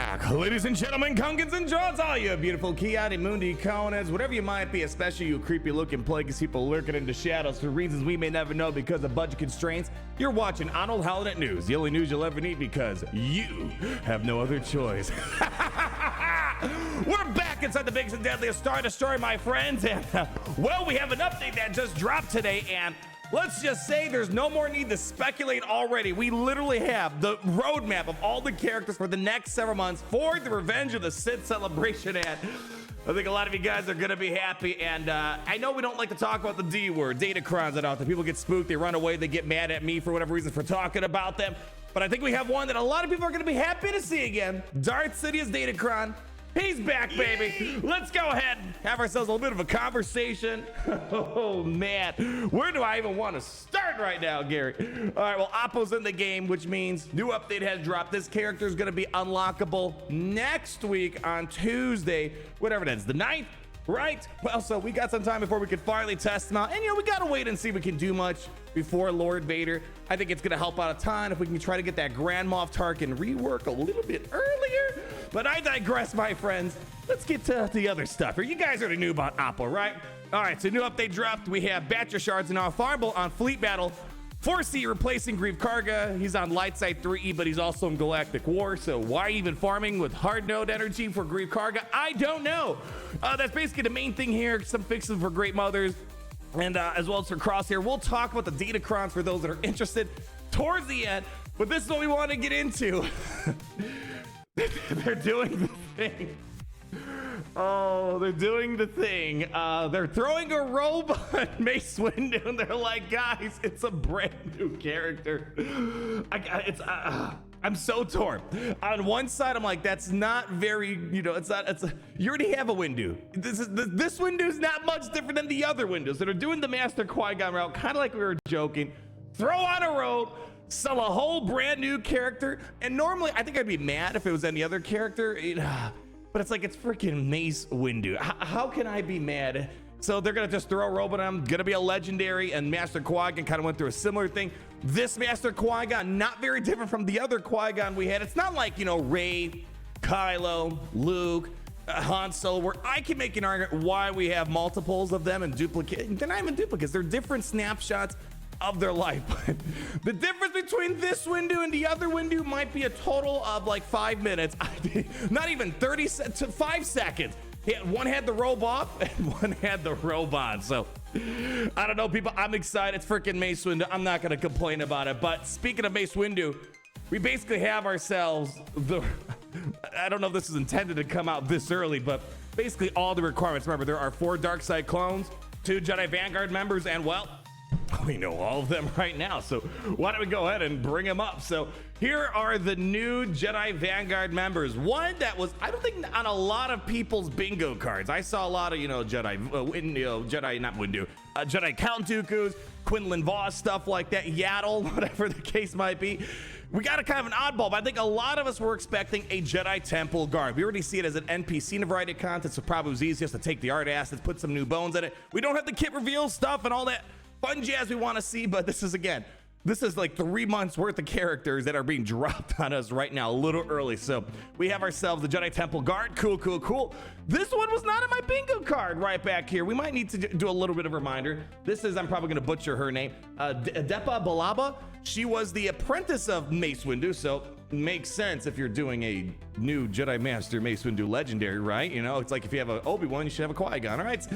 back, ladies and gentlemen, Kunkins and Jaws, all you beautiful Kiadi Mundi Conans, whatever you might be, especially you creepy looking plagueis people lurking in the shadows for reasons we may never know because of budget constraints. You're watching Arnold Holiday News, the only news you'll ever need because you have no other choice. We're back inside the biggest and deadliest Star Destroyer, my friends, and well, we have an update that just dropped today, and let's just say there's no more need to speculate already. We literally have the roadmap of all the characters for the next several months for the Revenge of the Sith celebration, and I think a lot of you guys are gonna be happy. And I know we don't like to talk about the D word, DATACRONs, and out there. People get spooked, they run away, they get mad at me for whatever reason for talking about them. But I think we have one that a lot of people are gonna be happy to see again. Darth Sidious DATACRON. He's back, baby. Yay. Let's go ahead and have ourselves a little bit of a conversation. Oh, man. Where do I even want to start right now, Gary? All right, well, APPO's in the game, which means new update has dropped. This character is going to be unlockable next week on Tuesday, whatever it is, the 9th, right? Well, so we got some time before we could finally test him out. And, you know, we got to wait and see if we can do much before Lord Vader. I think it's going to help out a ton if we can try to get that Grand Moff Tarkin rework a little bit earlier. But I digress, my friends. Let's get to the other stuff here. You guys already knew about APPO, right? All right, so new update dropped. We have Batcher Shards and Fireball on Fleet Battle. 4C replacing Grief Karga. He's on Light Side 3E, but he's also in Galactic War. So why even farming with hard node energy for Grief Karga? I don't know. That's basically the main thing here. Some fixes for Great Mothers. And as well as for Crosshair. We'll talk about the Datacrons for those that are interested towards the end. But this is what we want to get into. They're doing the thing. Oh, they're doing the thing. They're throwing a robe on Mace Windu, and they're like, guys, it's a brand new character. I'm so torn. On one side, I'm like, that's not very, you know, you already have a Windu. This Windu is not much different than the other Windus that are doing the Master Qui-Gon route, kind of like we were joking. Throw on a robe, sell a whole brand new character, and normally I think I'd be mad if it was any other character, but it's like, it's freaking Mace Windu. How can I be mad? So they're gonna just throw a robe on him, gonna be a legendary, and Master Qui-Gon kind of went through a similar thing. This Master Qui-Gon, not very different from the other Qui-Gon we had. It's not like, you know, Rey, Kylo, Luke, Han Solo, where I can make an argument why we have multiples of them and duplicate. They're not even duplicates, they're different snapshots of their life. The difference between this Windu and the other Windu might be a total of like 5 minutes. Not even 5 seconds. One had the robe off and one had the robe on. So I don't know, people, I'm excited. It's freaking Mace Windu. I'm not gonna complain about it. But speaking of Mace Windu, we basically have ourselves I don't know if this is intended to come out this early, but basically all the requirements. Remember, there are 4 dark side clones, 2 Jedi Vanguard members, and well, we know all of them right now, so why don't we go ahead and bring them up? So here are the new Jedi Vanguard members. One that was, I don't think, on a lot of people's bingo cards. I saw a lot of, you know, Jedi Count Dooku's, Quinlan Voss, stuff like that, Yaddle, whatever the case might be. We got a kind of an oddball, but I think a lot of us were expecting a Jedi Temple Guard. We already see it as an NPC in a variety of content, so probably it was easiest to take the art assets, put some new bones in it. We don't have the kit reveal stuff and all that fun jazz we want to see, but this is like 3 months worth of characters that are being dropped on us right now, a little early. So we have ourselves the Jedi Temple Guard. Cool. This one was not in my bingo card right back here. We might need to do a little bit of a reminder. This is, I'm probably going to butcher her name, Depa Billaba. She was the apprentice of Mace Windu, so makes sense if you're doing a new Jedi Master Mace Windu legendary, right? You know, it's like if you have an Obi-Wan, you should have a Qui-Gon, all right?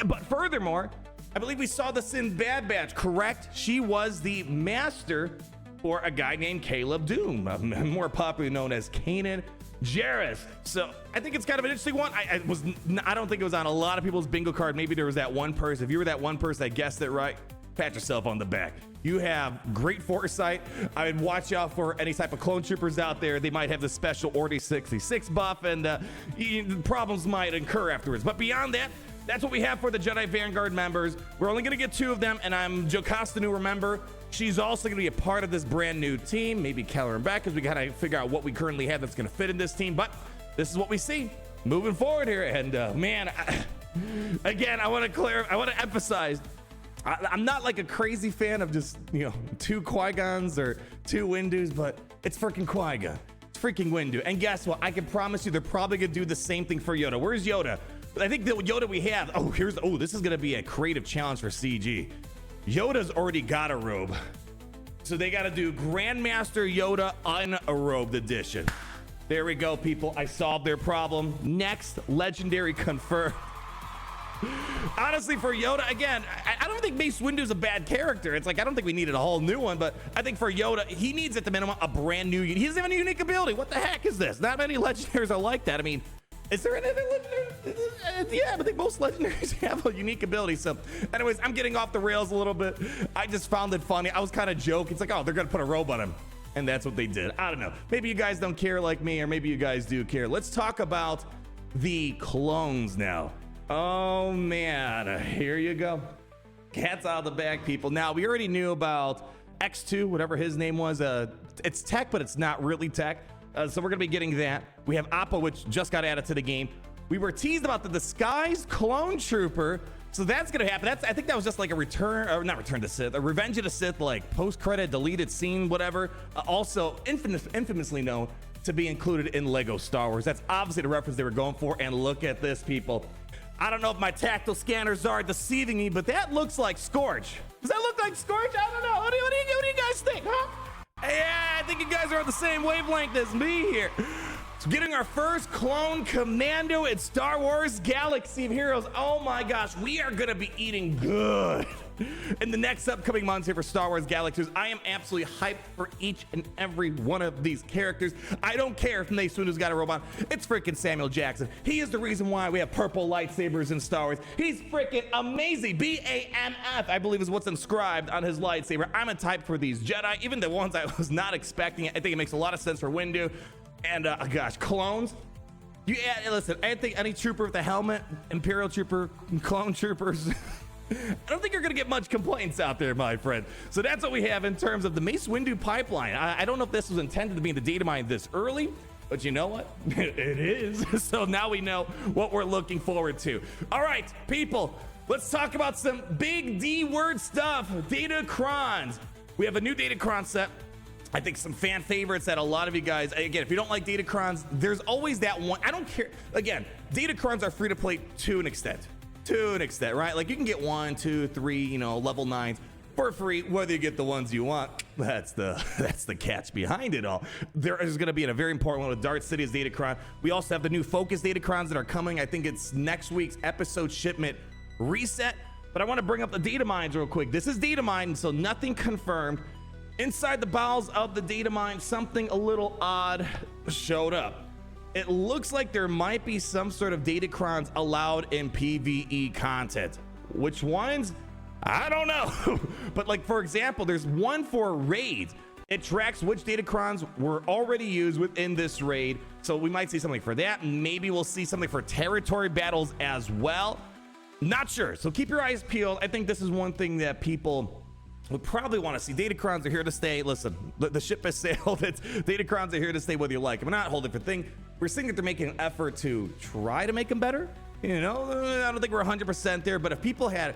But furthermore, I believe we saw this in Bad Batch, correct? She was the master for a guy named Caleb Doom, more popularly known as Kanan Jarrus. So I think it's kind of an interesting one. I don't think it was on a lot of people's bingo card. Maybe there was that one person. If you were that one person that guessed it right, pat yourself on the back. You have great foresight. I would watch out for any type of clone troopers out there. They might have the special Order 66 buff, and problems might incur afterwards. But beyond that, that's what we have for the Jedi Vanguard members. We're only gonna get 2 of them, and I'm Jocasta, new remember. She's also gonna be a part of this brand new team. Maybe Keller and back, because we gotta figure out what we currently have that's gonna fit in this team. But this is what we see moving forward here. And man, again, I want to emphasize, I'm not like a crazy fan of just, you know, 2 Qui-Gons or 2 Windus, but it's freaking Qui-Gon. freaking Windu. And guess what? I can promise you they're probably gonna do the same thing for Yoda. Where's Yoda? I think the Yoda we have, this is gonna be a creative challenge for CG. Yoda's already got a robe. So they gotta do Grandmaster Yoda Unrobed Edition. There we go, people. I solved their problem. Next, legendary confirmed. Honestly, for Yoda, again, I don't think Mace Windu's a bad character. It's like, I don't think we needed a whole new one, but I think for Yoda, he needs at the minimum a brand new, he doesn't have a unique ability. What the heck is this? Not many legendaries are like that. I mean, is there any other legendary? Yeah, I think most legendaries have a unique ability. So anyways, I'm getting off the rails a little bit. I just found it funny. I was kind of joking. It's like, oh, they're gonna put a robe on him. And that's what they did. I don't know. Maybe you guys don't care like me, or maybe you guys do care. Let's talk about the clones now. Oh man, here you go. Cat's out of the bag, people. Now, we already knew about X2, whatever his name was. It's tech, but it's not really tech. So we're gonna be getting that. We have APPO, which just got added to the game. We were teased about the disguised clone trooper. So that's gonna happen. I think that was just like a return, or not return to Sith, a Revenge of the Sith, like post-credit, deleted scene, whatever. Also infamously known to be included in Lego Star Wars. That's obviously the reference they were going for. And look at this, people. I don't know if my tactile scanners are deceiving me, but that looks like Scorch. Does that look like Scorch? I don't know. What do you guys think, huh? Yeah, I think you guys are on the same wavelength as me here. So getting our first clone Commando in Star Wars Galaxy of Heroes. Oh my gosh, we are gonna be eating good in the next upcoming months here for Star Wars Galaxies. I am absolutely hyped for each and every one of these characters. I don't care if Mace Windu's got a robot. It's freaking Samuel Jackson. He is the reason why we have purple lightsabers in Star Wars. He's freaking amazing. BAMF, I believe, is what's inscribed on his lightsaber. I'm hyped for these Jedi, even the ones I was not expecting. I think it makes a lot of sense for Windu. And gosh, clones. Listen, I think any trooper with a helmet, Imperial trooper, clone troopers, I don't think you're gonna get much complaints out there, my friend. So that's what we have in terms of the Mace Windu pipeline. I don't know if this was intended to be in the data mine this early, but you know what? It is. So now we know what we're looking forward to. All right, people, let's talk about some big D word stuff. Datacrons. We have a new Datacron set. I think some fan favorites that a lot of you guys, again, if you don't like Datacrons, there's always that one. I don't care. Again, Datacrons are free to play to an extent, right? Like you can get 1, 2, 3, level 9s for free, whether you get the ones you want. That's the catch behind it all. There is going to be a very important one with Darth Sidious Datacron. We also have the new Focus Datacrons that are coming. I think it's next week's episode shipment reset. But I want to bring up the data mines real quick. This is data mine, so nothing confirmed. Inside the bowels of the data mine, something a little odd showed up. It looks like there might be some sort of Datacrons allowed in PvE content. Which ones? I don't know. But like, for example, there's one for raids. It tracks which Datacrons were already used within this raid. So we might see something for that. Maybe we'll see something for territory battles as well. Not sure. So keep your eyes peeled. I think this is one thing that people would probably want to see. Datacrons are here to stay. Listen, the ship has sailed. Datacrons are here to stay whether you like them or not. Whole different thing. We're seeing that they're making an effort to try to make them better. I don't think we're 100% there, but if people had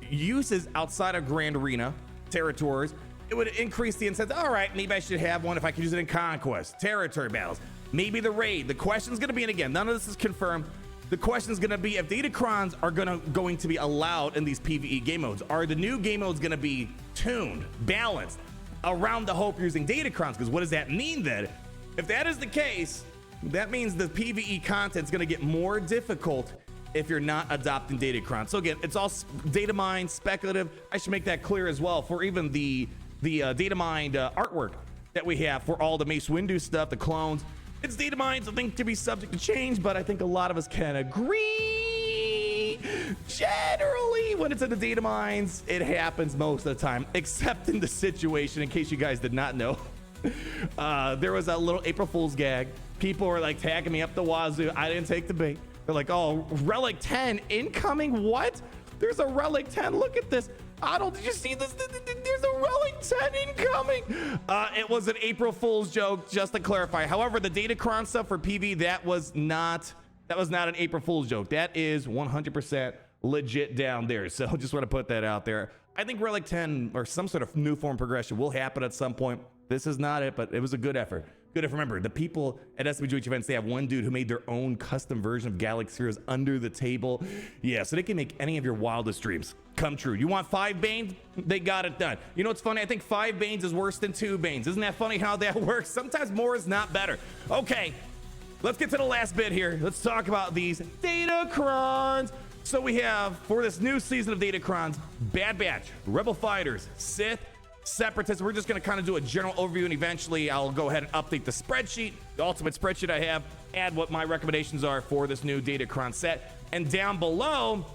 uses outside of Grand Arena territories, it would increase the incentive. All right, maybe I should have one if I could use it in Conquest, territory battles, maybe the raid. The question's going to be, and again, none of this is confirmed. The question is going to be if Datacrons are going to be allowed in these PvE game modes. Are the new game modes going to be tuned, balanced around the hope you're using Datacrons? Because what does that mean then? If that is the case, that means the PvE content is going to get more difficult if you're not adopting Datacrons. So again, it's all data mine, speculative. I should make that clear as well for even the data mined artwork that we have for all the Mace Windu stuff, the clones. It's data mines, I think, to be subject to change, but I think a lot of us can agree. Generally, when it's in the data mines, it happens most of the time, except in the situation, in case you guys did not know. There was a little April Fool's gag. People were like tagging me up the wazoo. I didn't take the bait. They're like, oh, Relic 10 incoming? What? There's a Relic 10. Look at this. Did you see this? There's a Relic 10 incoming. It was an April Fool's joke, just to clarify. However, the Datacron stuff for PV, that was not an April Fool's joke. That is 100% legit down there. So just want to put that out there. I think Relic 10 or some sort of new form progression will happen at some point. This is not it, but it was a good effort. Good if remember, the people at SBGH events, they have one dude who made their own custom version of Galaxy Heroes under the table. Yeah, so they can make any of your wildest dreams come true. You want 5 Banes? They got it done. You know what's funny? I think 5 Banes is worse than 2 Banes. Isn't that funny how that works? Sometimes more is not better. Okay, let's get to the last bit here. Let's talk about these Datacrons. So we have, for this new season of Datacrons, Bad Batch, Rebel Fighters, Sith, Separatists. We're just going to kind of do a general overview, and eventually I'll go ahead and update the spreadsheet, the ultimate spreadsheet I have, add what my recommendations are for this new Datacron set. And down below,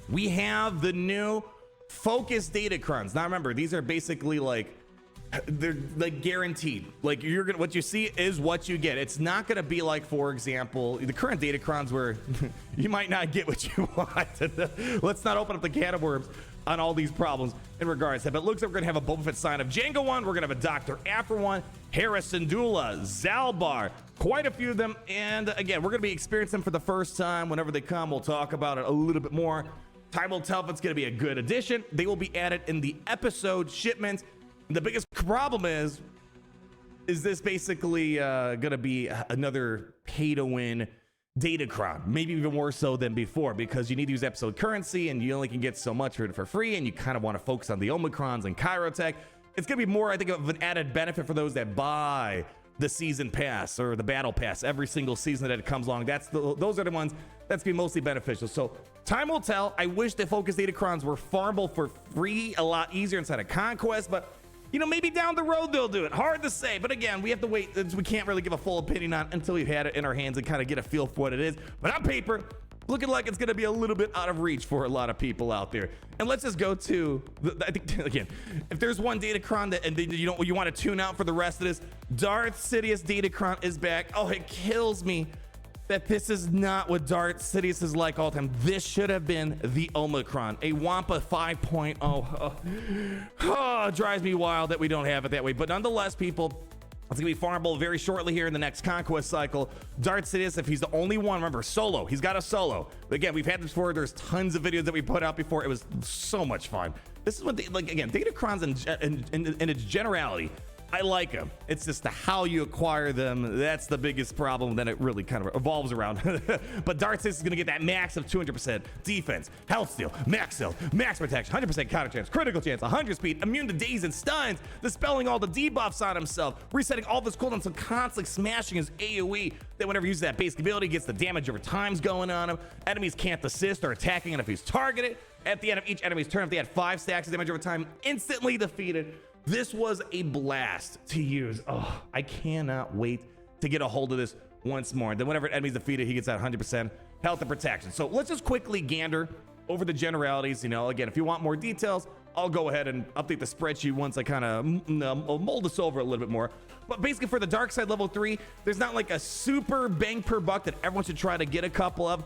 we have the new Focus Datacrons. Now remember, these are basically like, they're like guaranteed. Like you're gonna, what you see is what you get. It's not gonna be like, for example, the current Datacrons where you might not get what you want. Let's not open up the can of worms on all these problems in regards to that. But it looks like we're gonna have a Boba Fett sign of Jango one. We're gonna have a Dr. Aphra one, Hera Syndulla, Zalbar, quite a few of them. And again, we're gonna be experiencing them for the first time. Whenever they come, we'll talk about it a little bit more. Time will tell if it's gonna be a good addition. They will be added in the episode shipments. The biggest problem is this basically gonna be another pay-to-win Datacron? Maybe even more so than before, because you need to use episode currency and you only can get so much for it for free, and you kind of want to focus on the Omicrons and Kyrotech. It's gonna be more, I think, of an added benefit for those that buy the season pass or the battle pass every single season that it comes along. Those are the ones that's gonna be mostly beneficial. So time will tell. I wish the Focus Datacrons were farmable for free a lot easier inside of Conquest, but you know, maybe down the road they'll do it. Hard to say, but again, we have to wait. We can't really give a full opinion on until we've had it in our hands and kind of get a feel for what it is. But on paper, looking like it's going to be a little bit out of reach for a lot of people out there. And let's just go to, I think, again, if there's one Datacron that and you want to tune out for the rest of this, Darth Sidious Datacron is back. Oh, it kills me that this is not what Darth Sidious is like all the time. This should have been the Omicron, a Wampa 5.0. Oh, it drives me wild that we don't have it that way. But nonetheless, people, it's gonna be farmable very shortly here in the next Conquest cycle. Darth Sidious, if he's the only one, remember, solo. He's got a solo. Again, we've had this before. There's tons of videos that we put out before. It was so much fun. This is what, like, again, Datacrons in its generality, I like them. It's just the how you acquire them. That's the biggest problem that it really kind of evolves around. But Darth Sidious is going to get that max of 200% defense, health steal, max protection, 100% counter chance, critical chance, 100 speed, immune to daze and stuns, dispelling all the debuffs on himself, resetting all of his cooldowns, so constantly smashing his AoE. Then whenever he uses that basic ability, gets the damage over times going on him. Enemies can't assist or attacking, and if he's targeted, at the end of each enemy's turn, if they had 5 stacks of damage over time, instantly defeated. This was a blast to use. Oh, I cannot wait to get a hold of this once more. Then whenever an enemy's defeated, he gets that 100% health and protection. So let's just quickly gander over the generalities. You know, again, if you want more details, I'll go ahead and update the spreadsheet once I kind of mold this over a little bit more. But basically for the dark side level 3, there's not like a super bang per buck that everyone should try to get a couple of.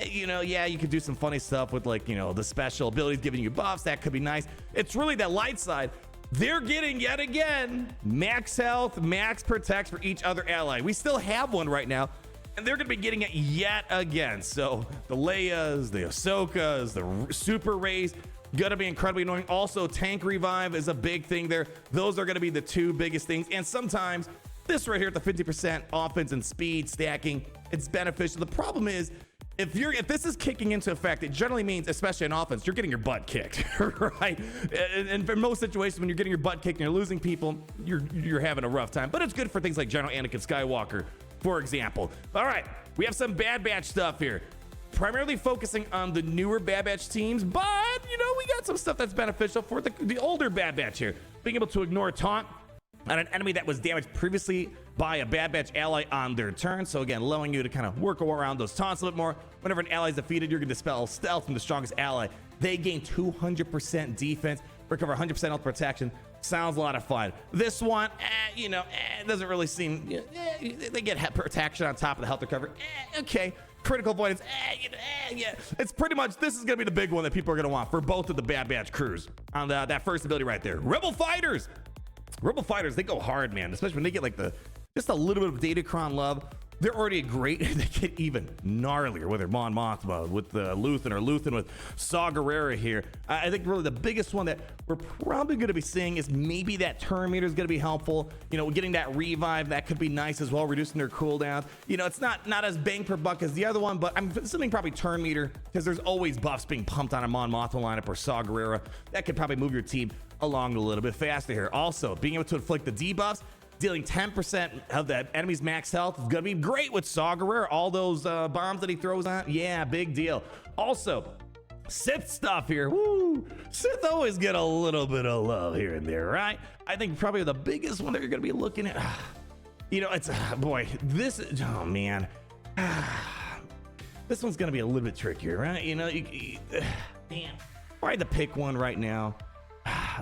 You know, yeah, you could do some funny stuff with, like, you know, the special abilities giving you buffs. That could be nice. It's really that light side. They're getting, yet again, max health, max protects for each other ally. We still have one right now, and they're going to be getting it yet again. So the Leias, the Ahsokas, the Super Rays, going to be incredibly annoying. Also, tank revive is a big thing there. Those are going to be the 2 biggest things. And sometimes this right here at the 50% offense and speed stacking, it's beneficial. The problem is, if this is kicking into effect, it generally means, especially in offense, you're getting your butt kicked, right? And for most situations, when you're getting your butt kicked and you're losing people, you're having a rough time. But it's good for things like General Anakin Skywalker, for example. All right, we have some Bad Batch stuff here, primarily focusing on the newer Bad Batch teams, but you know, we got some stuff that's beneficial for the older Bad Batch here. Being able to ignore a taunt on an enemy that was damaged previously by a Bad Batch ally on their turn. So again, allowing you to kind of work around those taunts a little bit more. Whenever an ally is defeated, you're going to dispel stealth from the strongest ally. They gain 200% defense, recover 100% health protection. Sounds a lot of fun. This one, you know, it doesn't really seem, they get protection on top of the health recovery. Okay. Critical avoidance, yeah. It's pretty much, this is going to be the big one that people are going to want for both of the Bad Batch crews on that first ability right there. Rebel Fighters, they go hard, man, especially when they get like just a little bit of Datacron love. they're already great. They get even gnarlier, whether Mon Mothma with Luthen or Luthen with Saw Gerrera here. I think really the biggest one that we're probably going to be seeing is maybe that turn meter is going to be helpful. You know, getting that revive, that could be nice as well, reducing their cooldown. You know, it's not as bang per buck as the other one, but I'm assuming probably turn meter, because there's always buffs being pumped on a Mon Mothma lineup or Saw Gerrera. That could probably move your team along a little bit faster here. Also, being able to inflict the debuffs, dealing 10% of that enemy's max health is gonna be great with Saw Gerrera. All those bombs that he throws on, yeah, big deal. Also, Sith stuff here. Woo! Sith always get a little bit of love here and there, right? I think probably the biggest one that you're gonna be looking at, you know, it's boy, this, oh man, this one's gonna be a little bit trickier, right? You know, man, if I had to pick one right now,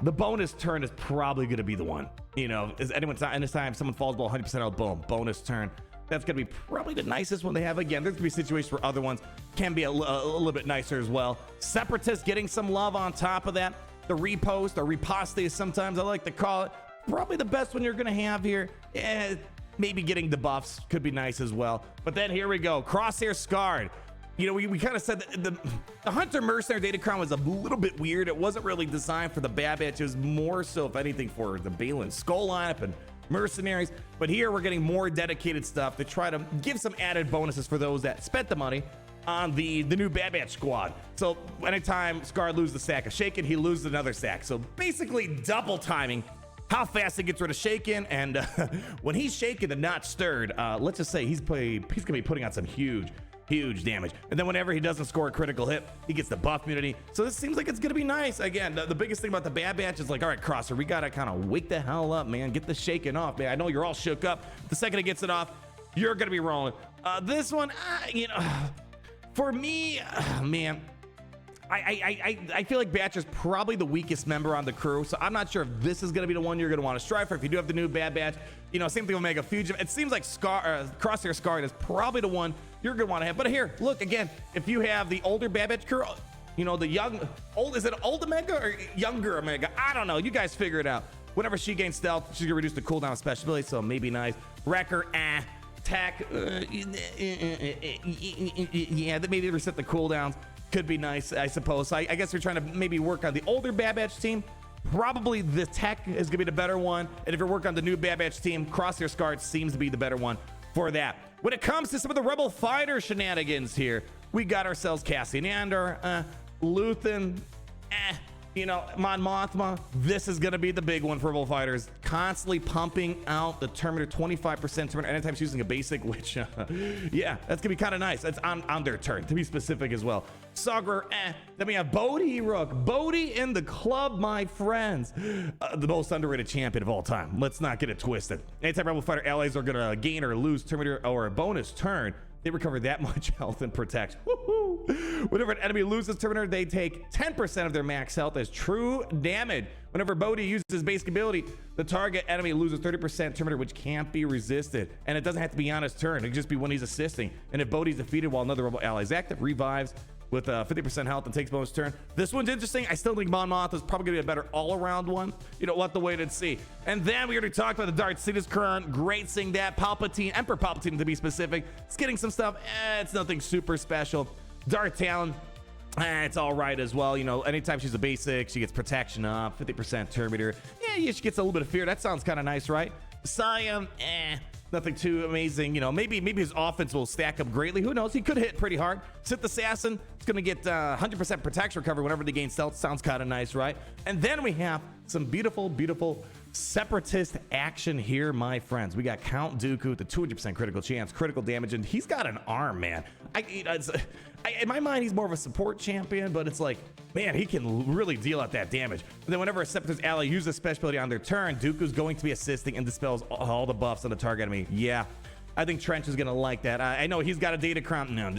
the bonus turn is probably going to be the one. You know, is anytime someone falls below 100% health, boom, bonus turn. That's going to be probably the nicest one they have. Again, there's going to be situations where other ones can be a little bit nicer as well. Separatist getting some love on top of that. The repost or riposte, sometimes I like to call it. Probably the best one you're going to have here. Maybe getting the buffs could be nice as well. But then here we go. Crosshair Scarred. You know, we kind of said that the Hunter Mercenary Datacron was a little bit weird. It wasn't really designed for the Bad Batch. It was more so, if anything, for the Balin Skull lineup and Mercenaries. But here we're getting more dedicated stuff to try to give some added bonuses for those that spent the money on the new Bad Batch squad. So anytime Scar loses the sack of Shaken, he loses another sack. So basically double timing how fast he gets rid of Shaken, and when he's shaken and not stirred, let's just say he's gonna be putting on some huge damage. And then whenever he doesn't score a critical hit, he gets the buff immunity. So this seems like it's gonna be nice. Again, the biggest thing about the Bad Batch is like, all right, Crosser, we gotta kind of wake the hell up, man. Get the shaking off, man. I know you're all shook up. The second it gets it off, you're gonna be rolling. This one, you know, for me, man, I feel like Batch is probably the weakest member on the crew, so I'm not sure if this is going to be the one you're going to want to strive for. If you do have the new Bad Batch, you know, same thing with Mega Fugitive. It seems like Crosshair Scarred is probably the one you're going to want to have. But here, look, again, if you have the older Bad Batch crew, you know, is it old Omega or younger Omega? I don't know. You guys figure it out. Whenever she gains stealth, she's going to reduce the cooldown of special ability, so maybe nice. Wrecker, Tech, yeah, maybe reset the cooldowns. Could be nice, I suppose. So I guess we're trying to maybe work on the older Bad Batch team. Probably the Tech is going to be the better one. And if you're working on the new Bad Batch team, Crosshair Scarred seems to be the better one for that. When it comes to some of the Rebel Fighter shenanigans here, we got ourselves Cassian Andor, Luthen, you know, Mon Mothma. This is going to be the big one for Rebel Fighters. Constantly pumping out the Terminator, 25% Terminator anytime she's using a basic, which, yeah, that's going to be kind of nice. That's on their turn, to be specific as well. Sagar, Then we have Bodhi Rook. Bodhi in the club, my friends. The most underrated champion of all time. Let's not get it twisted. Anytime Rebel Fighter allies are going to gain or lose Terminator or a bonus turn, they recover that much health and protection. Woohoo! Whenever an enemy loses Terminator, they take 10% of their max health as true damage. Whenever Bodhi uses basic ability, the target enemy loses 30% Terminator, which can't be resisted. And it doesn't have to be on his turn. It can just be when he's assisting. And if Bodhi's defeated while another Rebel ally is active, revives with 50% health and takes bonus turn. This one's interesting. I still think Mon Mothma is probably going to be a better all-around one. You know, we'll have to wait and see. And then we already talked about the Darth Sidious current. Great seeing that. Palpatine, Emperor Palpatine to be specific. It's getting some stuff. It's nothing super special. Darth Talon, it's all right as well. You know, anytime she's a basic, she gets protection up, 50% Terminator. Yeah, she gets a little bit of fear. That sounds kind of nice, right? Siam, nothing too amazing. You know, maybe his offense will stack up greatly. Who knows? He could hit pretty hard. Sith Assassin is going to get 100% protection recovery whenever they gain stealth. Sounds kind of nice, right? And then we have some beautiful, beautiful separatist action here, my friends. We got Count Dooku with the 200% critical chance, critical damage, and he's got an arm, man. In my mind, he's more of a support champion, but it's like, man, he can really deal out that damage. But then whenever a separatist ally uses a special ability on their turn, Dooku's going to be assisting and dispels all the buffs on the target enemy. Yeah, I think Trench is going to like that. I know he's got a Datacron. No,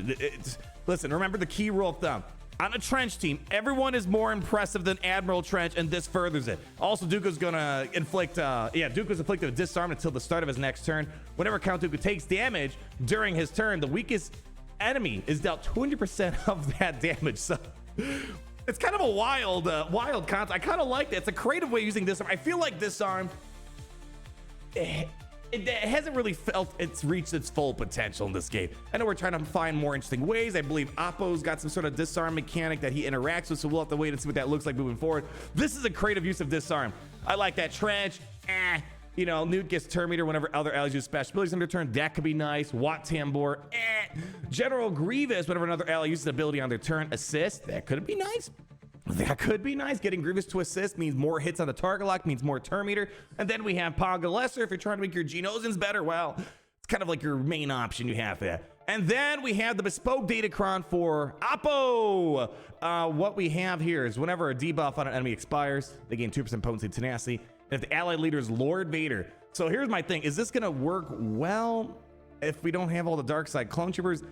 listen, remember the key rule of thumb. On a Trench team, everyone is more impressive than Admiral Trench, and this furthers it. Also, Dooku's going to inflict, Dooku's inflicted a disarm until the start of his next turn. Whenever Count Dooku takes damage during his turn, the weakest enemy is dealt 200% of that damage. So it's kind of a wild concept. I kind of like that. It's a creative way of using disarm. I feel like disarm, it hasn't really felt it's reached its full potential in this game. I know we're trying to find more interesting ways. I believe APPO's got some sort of disarm mechanic that he interacts with, so we'll have to wait and see what that looks like moving forward. This is a creative use of disarm. I like that. Trench, you know, Newt gets turn meter whenever other allies use special abilities on their turn. That could be nice. Wat Tambor, General Grievous, whenever another ally uses an ability on their turn. Assist, that could be nice. That could be nice. Getting Grievous to assist means more hits on the target lock, means more turn meter. And then we have Pogga Lesser. If you're trying to make your Geonosians better, well, it's kind of like your main option you have there. And then we have the bespoke Datacron for APPO. What we have here is whenever a debuff on an enemy expires, they gain 2% potency and tenacity. And if the allied leader is Lord Vader. So here's my thing. Is this going to work well if we don't have all the dark side clone troopers?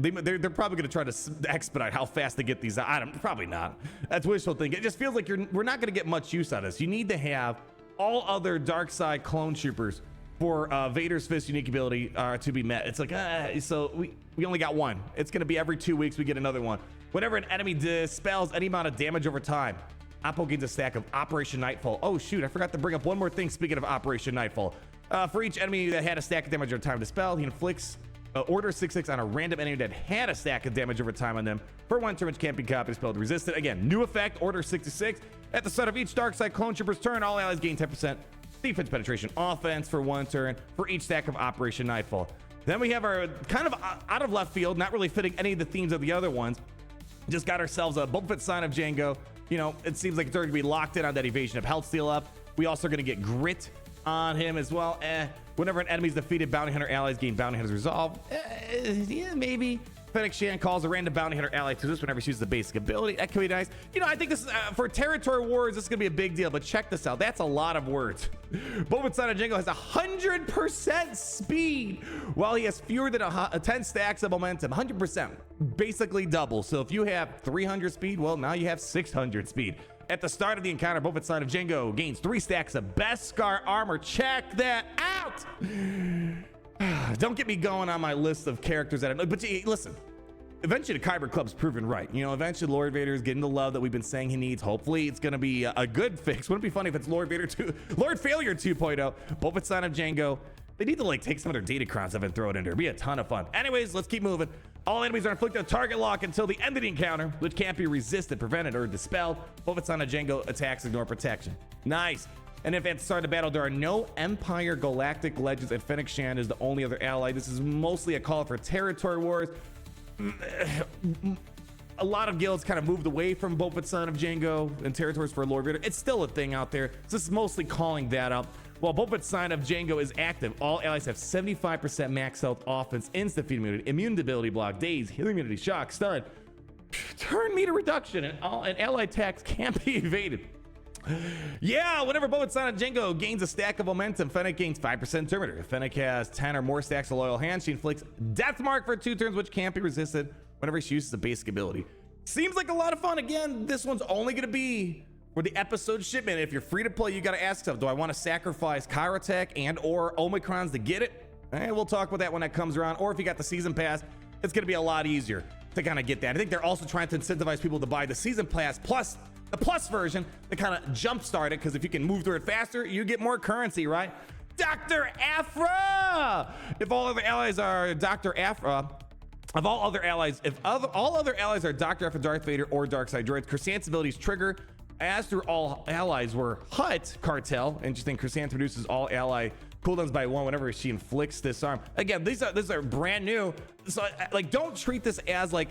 They're probably going to try to expedite how fast they get these items. Probably not. That's wishful thinking. It just feels like we're not going to get much use out of this. You need to have all other dark side clone troopers for Vader's Fist unique ability to be met. It's like, so we only got one. It's going to be every 2 weeks we get another one. Whenever an enemy dispels any amount of damage over time, APPO gains a stack of Operation Nightfall. Oh shoot, I forgot to bring up one more thing. Speaking of Operation Nightfall, for each enemy that had a stack of damage over time to dispel, he inflicts Order 6/6 on a random enemy that had a stack of damage over time on them for 1 turn, which can't be copied, dispelled, resisted. Again, new effect, Order 6/6. At the start of each dark side clone trooper's turn, all allies gain 10% defense penetration offense for 1 turn for each stack of Operation Nightfall. Then we have our kind of out of left field, not really fitting any of the themes of the other ones. Just got ourselves a Boba Fett Sign of Django. You know, it seems like it's already going to be locked in on that evasion of health steal up. We also are going to get grit on him as well. Whenever an enemy is defeated, bounty hunter allies gain bounty hunter's resolve. Yeah, maybe. Fennec Shan calls a random bounty hunter ally to this whenever she uses the basic ability. That could be nice. You know, I think this is for territory wars, this is gonna be a big deal, but check this out. That's a lot of words. Boba Fett of Django has 100% speed while he has fewer than 10 stacks of momentum. 100%, basically double. So if you have 300 speed, well, now you have 600 speed. At the start of the encounter, Boba Fett of Django gains 3 stacks of Beskar armor. Check that out. Don't get me going on my list of characters that but listen, eventually the Kyber Club's proven right. You know, eventually Lord Vader is getting the love that we've been saying he needs. Hopefully it's going to be a good fix. Wouldn't it be funny if it's Lord Vader 2, Lord Failure 2.0, Boba Fett of Django. They need to like take some of their Datacrons and throw it in there. It'd be a ton of fun. Anyways, let's keep moving. All enemies are inflicted a target lock until the end of the encounter, which can't be resisted, prevented, or dispelled. Boba Fett of Django attacks ignore protection. Nice. And if at the start of the battle, there are no Empire Galactic Legends, and Fennec Shan is the only other ally. This is mostly a call for territory wars. A lot of guilds kind of moved away from Boba Fett of Django and territories for Lord Vader. It's still a thing out there. So this is mostly calling that up. While Boba Fett of Django is active, all allies have 75% max health, offense, instant feed immunity, immune ability block, daze, healing immunity, shock, stun, turn meter reduction, and allied attacks can't be evaded. Yeah, whenever Boba Fett of Django gains a stack of momentum, Fennec gains 5% turn meter. If Fennec has 10 or more stacks of loyal hands, she inflicts Death Mark for 2 turns, which can't be resisted whenever she uses a basic ability. Seems like a lot of fun. Again, this one's only going to be for the episode shipment. If you're free to play, you got to ask yourself, do I want to sacrifice Kyrotech and or Omicrons to get it? We'll talk about that when that comes around. Or if you got the season pass, it's going to be a lot easier to kind of get that. I think they're also trying to incentivize people to buy the season pass plus the plus version to kind of jumpstart it, because if you can move through it faster, you get more currency, right? Dr. Aphra! If all other allies are Dr. Aphra, of all other allies, if all other allies are Dr. Aphra, Darth Vader, or Darkseid droids, Chrysanth's abilities trigger as through all allies were Hutt Cartel. Interesting, Chrysanth reduces all ally cooldowns by 1 whenever she inflicts disarm. Again, these are brand new. So like, don't treat this as like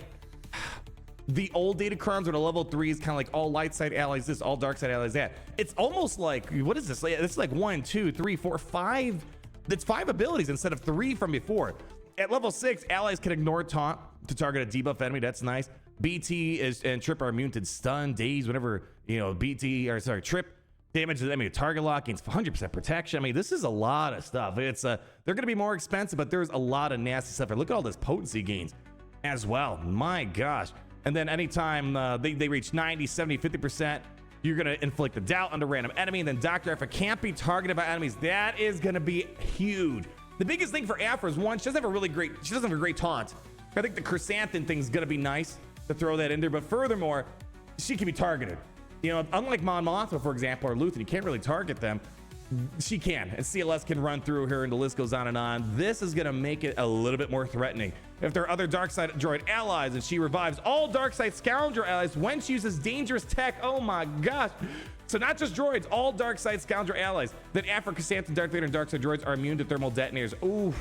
the old Datacrons or the level 3s, kind of like all light side allies this, all dark side allies that. It's almost like, what is this? It's like 1, 2, 3, 4, 5. It's 5 abilities instead of 3 from before. At level 6, allies can ignore taunt to target a debuff enemy. That's nice. BT and Trip are immune to stun, daze, whenever, you know, Trip damages the enemy. Target lock gains 100% protection. I mean, this is a lot of stuff. It's they're going to be more expensive, but there's a lot of nasty stuff. And look at all this potency gains as well. My gosh. And then anytime they reach 90, 70, 50%, you're going to inflict a doubt on a random enemy. And then Dr. Aphra can't be targeted by enemies. That is going to be huge. The biggest thing for Aphra is, one, she doesn't have a great taunt. I think the Chrysanthemum thing is going to be nice to throw that in there. But furthermore, she can be targeted. You know, unlike Mon Mothma, for example, or Luthen, you can't really target them. she can, and CLS can run through her, and the list goes on and on. This is going to make it a little bit more threatening. If there are other dark side droid allies, and she revives all dark side scoundrel allies when she uses dangerous tech. Oh my gosh. So not just droids, all dark side scoundrel allies. Then after Chrysanthemum, Darth Vader, and dark side droids are immune to thermal detonators. Ooh,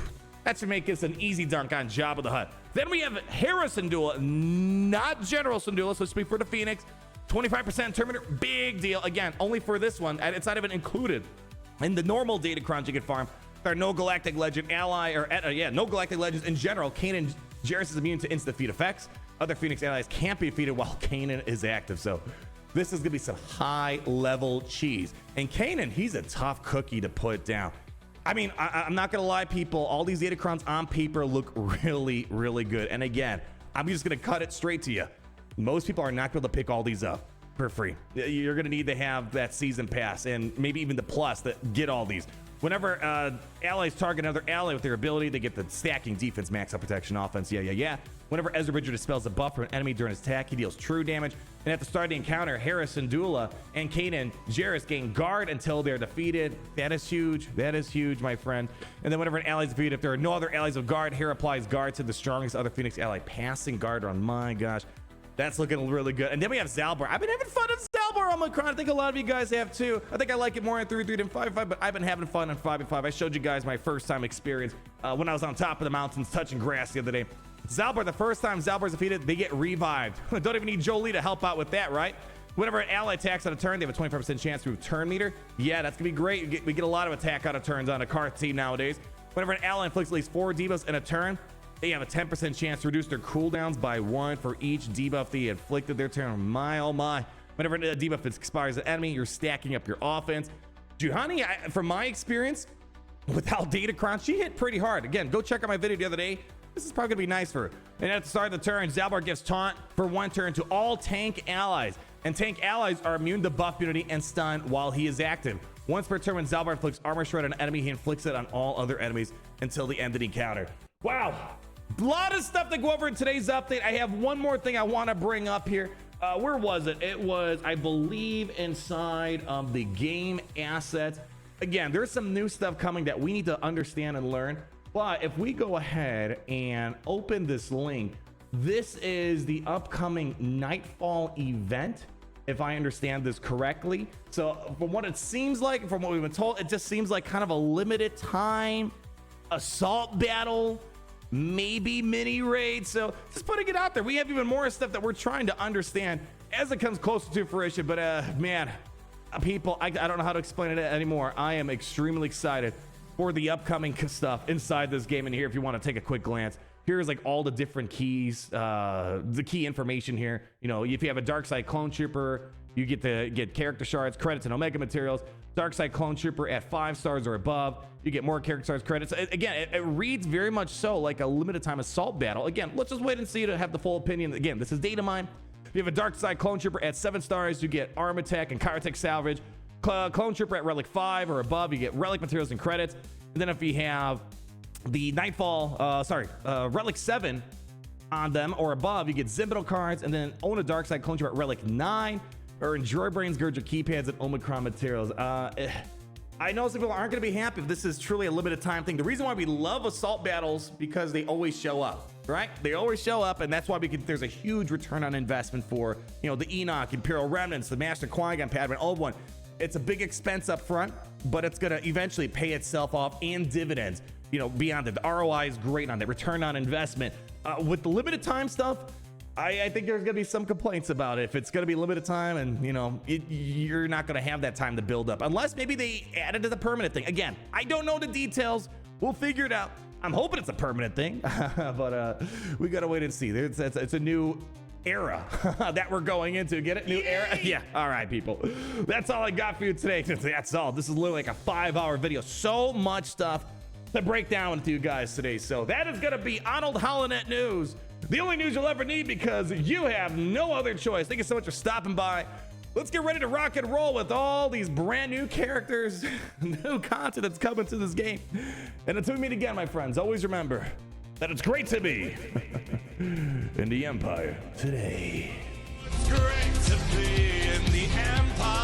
that should make this an easy dunk on Jabba the Hutt. Then we have Hera Syndulla, not General Syndulla, so speak for the Phoenix. 25% Terminator, big deal. Again, only for this one, and it's not even included in the normal Datacrons you can farm. There are no Galactic Legend ally, or no Galactic Legends in general. Kanan Jarrus is immune to instant defeat effects. Other Phoenix allies can't be defeated while Kanan is active. So this is gonna be some high level cheese. And Kanan, he's a tough cookie to put down. I mean, I'm not gonna lie, people, all these Datacrons on paper look really, really good. And again, I'm just gonna cut it straight to you. Most people are not going to pick all these up for free. You're going to need to have that season pass and maybe even the plus that get all these. Whenever allies target another ally with their ability, they get the stacking defense, max up protection, offense. Yeah. Whenever Ezra Bridger dispels a buff from an enemy during his attack, he deals true damage. And at the start of the encounter, Hera Syndulla and Kanan Jarrus gain guard until they're defeated. That is huge. That is huge, my friend. And then whenever an ally is defeated, if there are no other allies of guard, Hera applies guard to the strongest other Phoenix ally, passing guard on. My gosh. That's looking really good. And then we have Zalbar. I've been having fun with Zalbar on Omicron. I think a lot of you guys have too. I think I like it more in 3.3 than 5.5, but I've been having fun on 5.5. I showed you guys my first time experience when I was on top of the mountains touching grass the other day. Zalbar, the first time Zalbar's defeated, they get revived. Don't even need Jolie to help out with that, right? Whenever an ally attacks on a turn, they have a 25% chance to move turn meter. Yeah, that's gonna be great. We get a lot of attack out of turns on a Karth team nowadays. Whenever an ally inflicts at least 4 debuffs in a turn, they have a 10% chance to reduce their cooldowns by 1 for each debuff they inflicted their turn. My, oh my. Whenever a debuff expires an enemy, you're stacking up your offense. Juhani, from my experience, without Datacron, she hit pretty hard. Again, go check out my video the other day. This is probably gonna be nice for her. And at the start of the turn, Zalbar gives taunt for 1 turn to all tank allies. And tank allies are immune to buff immunity and stun while he is active. Once per turn, when Zalbar inflicts armor shred on an enemy, he inflicts it on all other enemies until the end of the encounter. Wow. A lot of stuff to go over in today's update. I have one more thing I want to bring up here. Where was it? It was, I believe, inside of the game assets. Again, there's some new stuff coming that we need to understand and learn. But if we go ahead and open this link, this is the upcoming Knightfall event, if I understand this correctly. So from what it seems like, from what we've been told, it just seems like kind of a limited time assault battle, maybe mini raid. So just putting it out there. We have even more stuff that we're trying to understand as it comes closer to fruition. But man, people, I don't know how to explain it anymore. I am extremely excited for the upcoming stuff inside this game. And here, if you want to take a quick glance, here's like all the different keys, the key information here. You know, if you have a dark side clone trooper, you get character shards, credits, and omega materials. Dark side clone trooper at 5 stars or above, you get more character shards, credits. Again, it reads very much so like a limited time assault battle. Again, let's just wait and see to have the full opinion. Again, this is data mine. If you have a dark side clone trooper at 7 stars, you get arm attack and chirotech salvage. Clone trooper at relic 5 or above, you get relic materials and credits. And then if you have the Nightfall, relic 7 on them or above, you get Zimbital cards. And then own a dark side clone trooper at relic 9 or enjoy brains, Gurja keypads, and Omicron materials. I know some people aren't going to be happy if this is truly a limited time thing. The reason why we love assault battles because they always show up, right? They always show up, and that's why there's a huge return on investment for, you know, the Enoch, Imperial Remnants, the Master Qui-Gon, Padman, Old One. It's a big expense up front, but it's going to eventually pay itself off in dividends. You know, beyond it, the ROI is great on the return on investment. With the limited time stuff, I think there's going to be some complaints about it. If it's going to be limited time and, you know, you're not going to have that time to build up. Unless maybe they added it as a permanent thing. Again, I don't know the details. We'll figure it out. I'm hoping it's a permanent thing. But we got to wait and see. It's a new era that we're going into. Get it? New era? Yeah. All right, people. That's all I got for you today. That's all. This is literally like a 5-hour video. So much stuff to break down with you guys today. So that is going to be Arnold Holonet News. The only news you'll ever need because you have no other choice. Thank you so much for stopping by. Let's get ready to rock and roll with all these brand new characters, new content that's coming to this game. And until we meet again, my friends, always remember that it's great to be in the Empire today. It's great to be in the Empire.